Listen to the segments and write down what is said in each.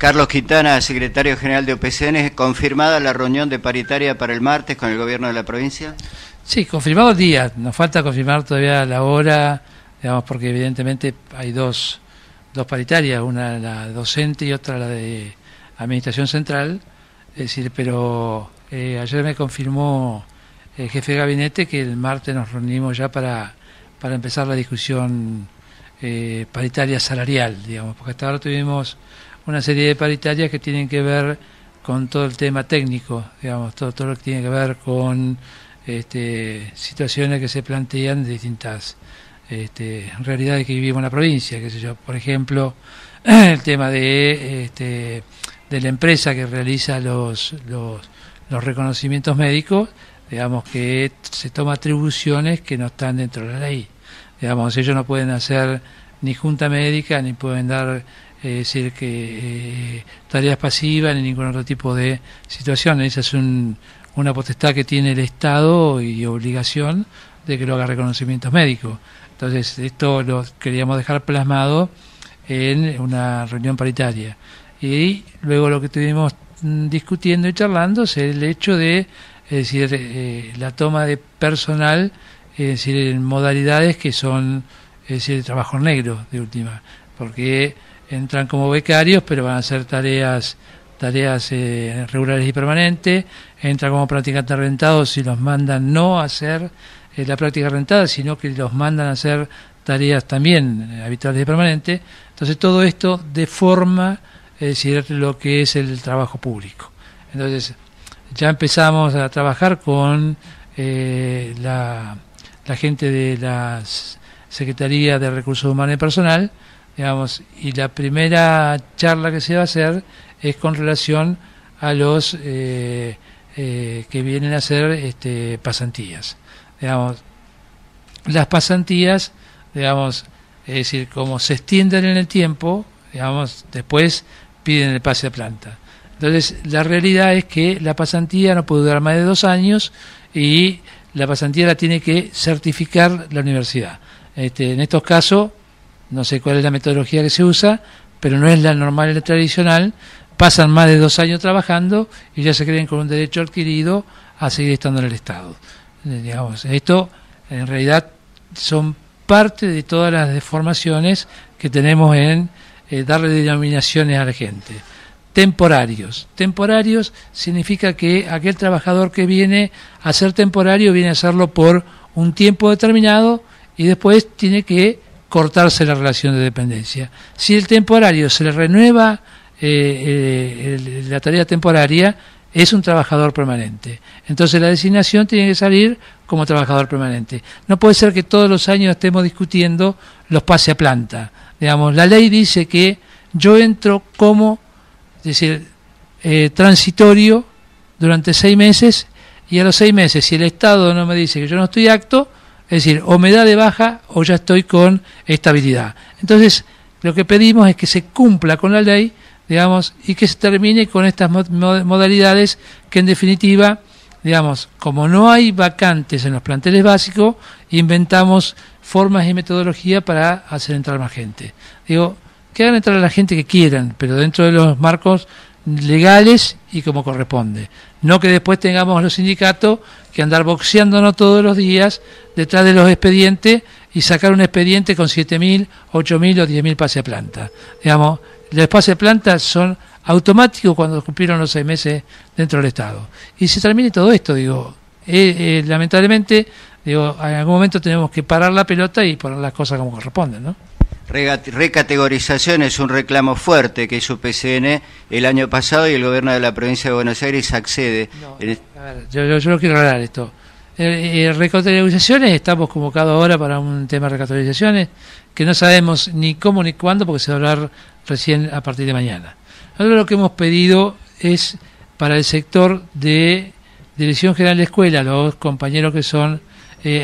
Carlos Quintana, secretario general de UPCN, ¿confirmada la reunión de paritaria para el martes con el gobierno de la provincia? Sí, confirmado el día, nos falta confirmar todavía la hora, digamos, porque evidentemente hay dos paritarias, una la docente y otra la de administración central, es decir, pero ayer me confirmó el jefe de gabinete que el martes nos reunimos ya para empezar la discusión paritaria salarial, digamos, porque hasta ahora tuvimos una serie de paritarias que tienen que ver con todo el tema técnico, digamos, todo lo que tiene que ver con situaciones que se plantean de distintas realidades que vivimos en la provincia, qué sé yo, por ejemplo, el tema de la empresa que realiza los reconocimientos médicos, digamos que se toma atribuciones que no están dentro de la ley, digamos, ellos no pueden hacer ni junta médica, ni pueden dar decir que tareas pasivas, ni ningún otro tipo de situaciones. Esa es una potestad que tiene el Estado y obligación de que lo haga reconocimientos médicos. Entonces, esto lo queríamos dejar plasmado en una reunión paritaria. Y luego lo que estuvimos discutiendo y charlando es el hecho de, es decir, la toma de personal, es decir, en modalidades que son, es decir, trabajos negros de última, porque entran como becarios, pero van a hacer tareas regulares y permanentes, entran como practicantes rentados y los mandan no a hacer la práctica rentada, sino que los mandan a hacer tareas también habituales y permanentes. Entonces todo esto deforma, es decir, lo que es el trabajo público. Entonces ya empezamos a trabajar con la gente de la Secretaría de Recursos Humanos y Personal, digamos, y la primera charla que se va a hacer es con relación a los que vienen a hacer pasantías. Digamos, las pasantías, digamos, es decir, como se extienden en el tiempo, digamos, después piden el pase a planta. Entonces, la realidad es que la pasantía no puede durar más de 2 años y la pasantía la tiene que certificar la universidad. En estos casos, no sé cuál es la metodología que se usa, pero no es la normal y la tradicional. Pasan más de 2 años trabajando y ya se creen con un derecho adquirido a seguir estando en el Estado. Digamos, esto en realidad son parte de todas las deformaciones que tenemos en darle denominaciones a la gente. Temporarios significa que aquel trabajador que viene a ser temporario viene a hacerlo por un tiempo determinado y después tiene que cortarse la relación de dependencia. Si el temporario se le renueva la tarea temporaria, es un trabajador permanente. Entonces la designación tiene que salir como trabajador permanente. No puede ser que todos los años estemos discutiendo los pase a planta. Digamos, la ley dice que yo entro como, es decir, transitorio durante 6 meses y a los 6 meses, si el Estado no me dice que yo no estoy apto, es decir, o me da de baja o ya estoy con estabilidad. Entonces, lo que pedimos es que se cumpla con la ley, digamos, y que se termine con estas modalidades que en definitiva, digamos, como no hay vacantes en los planteles básicos, inventamos formas y metodología para hacer entrar más gente. Digo, que hagan entrar a la gente que quieran, pero dentro de los marcos legales y como corresponde. No que después tengamos los sindicatos que andar boxeándonos todos los días detrás de los expedientes y sacar un expediente con 7.000, 8.000 o 10.000 pase a planta. Digamos, los pase a planta son automáticos cuando cumplieron los 6 meses dentro del Estado. Y se termine todo esto, digo, lamentablemente, digo, en algún momento tenemos que parar la pelota y poner las cosas como corresponden, ¿no? Recategorización es un reclamo fuerte que hizo UPCN el año pasado y el gobierno de la provincia de Buenos Aires accede. No, a ver, yo no quiero aclarar esto. Recategorizaciones, estamos convocados ahora para un tema de recategorizaciones que no sabemos ni cómo ni cuándo porque se va a hablar recién a partir de mañana. Nosotros lo que hemos pedido es para el sector de Dirección General de Escuela, los compañeros que son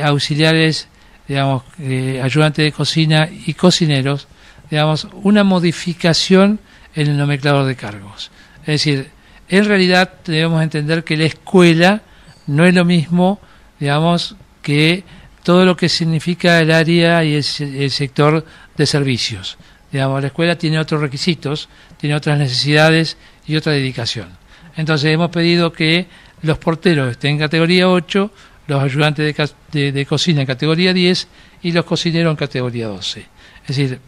auxiliares, digamos, ayudantes de cocina y cocineros, digamos, una modificación en el nomenclador de cargos. Es decir, en realidad debemos entender que la escuela no es lo mismo, digamos, que todo lo que significa el área y el sector de servicios. Digamos, la escuela tiene otros requisitos, tienen otras necesidades y otra dedicación. Entonces hemos pedido que los porteros estén en categoría 8, los ayudantes de cocina en categoría 10 y los cocineros en categoría 12. Es decir,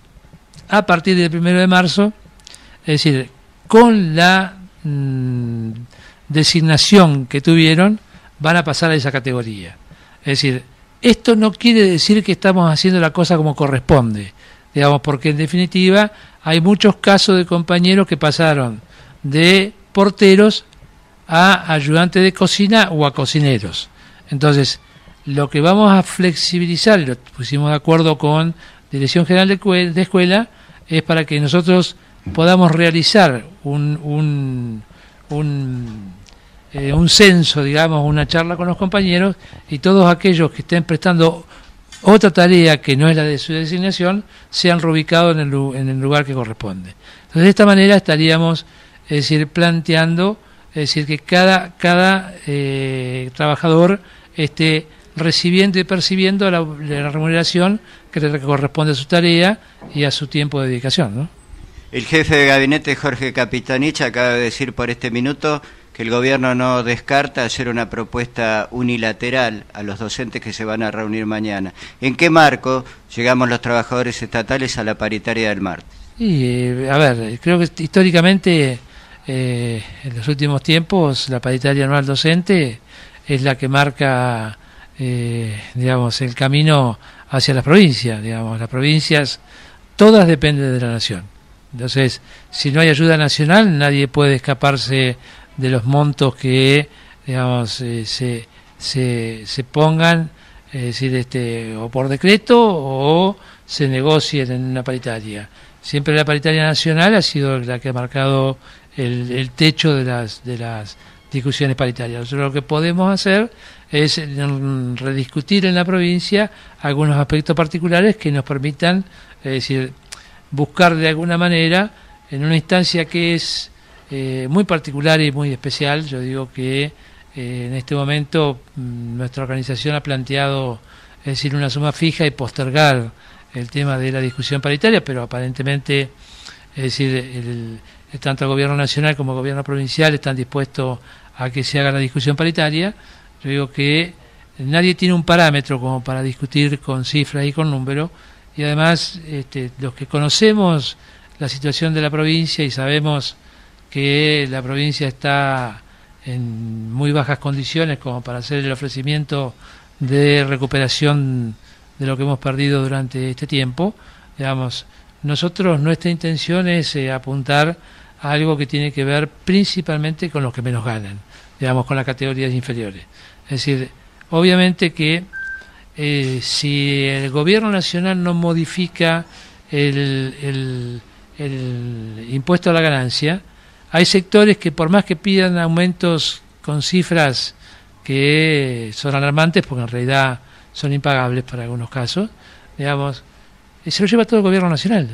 a partir del 1 de marzo, es decir, con la designación que tuvieron, van a pasar a esa categoría. Es decir, esto no quiere decir que estamos haciendo la cosa como corresponde, digamos, porque en definitiva hay muchos casos de compañeros que pasaron de porteros a ayudantes de cocina o a cocineros. Entonces, lo que vamos a flexibilizar, y lo pusimos de acuerdo con Dirección General de Escuela, es para que nosotros podamos realizar un censo, digamos, una charla con los compañeros, y todos aquellos que estén prestando otra tarea que no es la de su designación sean reubicados en el lugar que corresponde. Entonces, de esta manera estaríamos, es decir, planteando, es decir, que cada trabajador esté recibiendo y percibiendo la remuneración que le corresponde a su tarea y a su tiempo de dedicación, ¿no? El jefe de gabinete, Jorge Capitanich, acaba de decir por este minuto que el gobierno no descarta hacer una propuesta unilateral a los docentes que se van a reunir mañana. ¿En qué marco llegamos los trabajadores estatales a la paritaria del martes? Y, a ver, creo que históricamente, en los últimos tiempos, la paritaria anual docente es la que marca, digamos, el camino hacia las provincias. Digamos, las provincias todas dependen de la nación. Entonces, si no hay ayuda nacional, nadie puede escaparse de los montos que, digamos, se pongan, es decir, o por decreto o se negocien en una paritaria. Siempre la paritaria nacional ha sido la que ha marcado el techo de las discusiones paritarias. Nosotros lo que podemos hacer es rediscutir en la provincia algunos aspectos particulares que nos permitan, es decir, buscar de alguna manera, en una instancia que es muy particular y muy especial. Yo digo que en este momento nuestra organización ha planteado, es decir, una suma fija y postergar el tema de la discusión paritaria, pero aparentemente, es decir, tanto el gobierno nacional como el gobierno provincial están dispuestos a que se haga la discusión paritaria. Yo digo que nadie tiene un parámetro como para discutir con cifras y con números, y además los que conocemos la situación de la provincia y sabemos que la provincia está en muy bajas condiciones como para hacer el ofrecimiento de recuperación de lo que hemos perdido durante este tiempo, digamos, nuestra intención es apuntar a algo que tiene que ver principalmente con los que menos ganan, digamos, con las categorías inferiores. Es decir, obviamente que si el gobierno nacional no modifica el impuesto a la ganancia, hay sectores que por más que pidan aumentos con cifras que son alarmantes, porque en realidad son impagables para algunos casos, digamos, se lo lleva todo el gobierno nacional.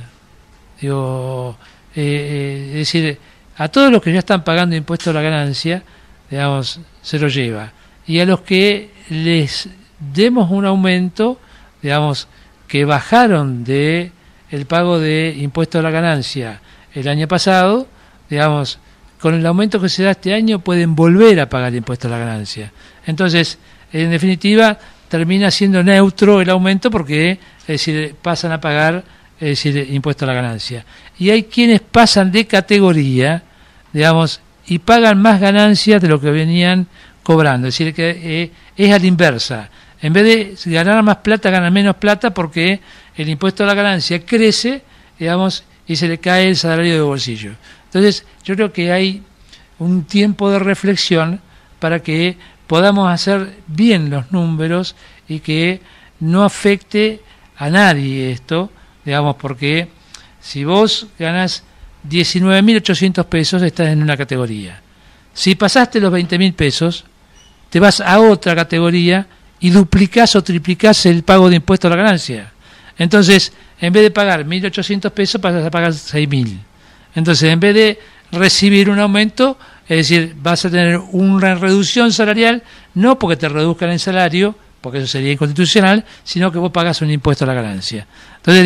Digo, es decir, a todos los que ya están pagando impuestos a la ganancia, digamos, se lo lleva. Y a los que les demos un aumento, digamos, que bajaron de el pago de impuestos a la ganancia el año pasado, digamos, con el aumento que se da este año pueden volver a pagar impuestos a la ganancia. Entonces, en definitiva, termina siendo neutro el aumento porque, es decir, pasan a pagar, es decir, impuesto a la ganancia. Y hay quienes pasan de categoría, digamos, y pagan más ganancias de lo que venían cobrando. Es decir, que es a la inversa. En vez de ganar más plata, ganan menos plata porque el impuesto a la ganancia crece, digamos, y se le cae el salario de bolsillo. Entonces, yo creo que hay un tiempo de reflexión para que podamos hacer bien los números y que no afecte a nadie esto, digamos, porque si vos ganás 19.800 pesos, estás en una categoría. Si pasaste los 20.000 pesos, te vas a otra categoría y duplicás o triplicás el pago de impuesto a la ganancia. Entonces, en vez de pagar 1.800 pesos, pasas a pagar 6.000. Entonces, en vez de recibir un aumento, es decir, vas a tener una reducción salarial, no porque te reduzcan el salario, porque eso sería inconstitucional, sino que vos pagás un impuesto a la ganancia. Entonces,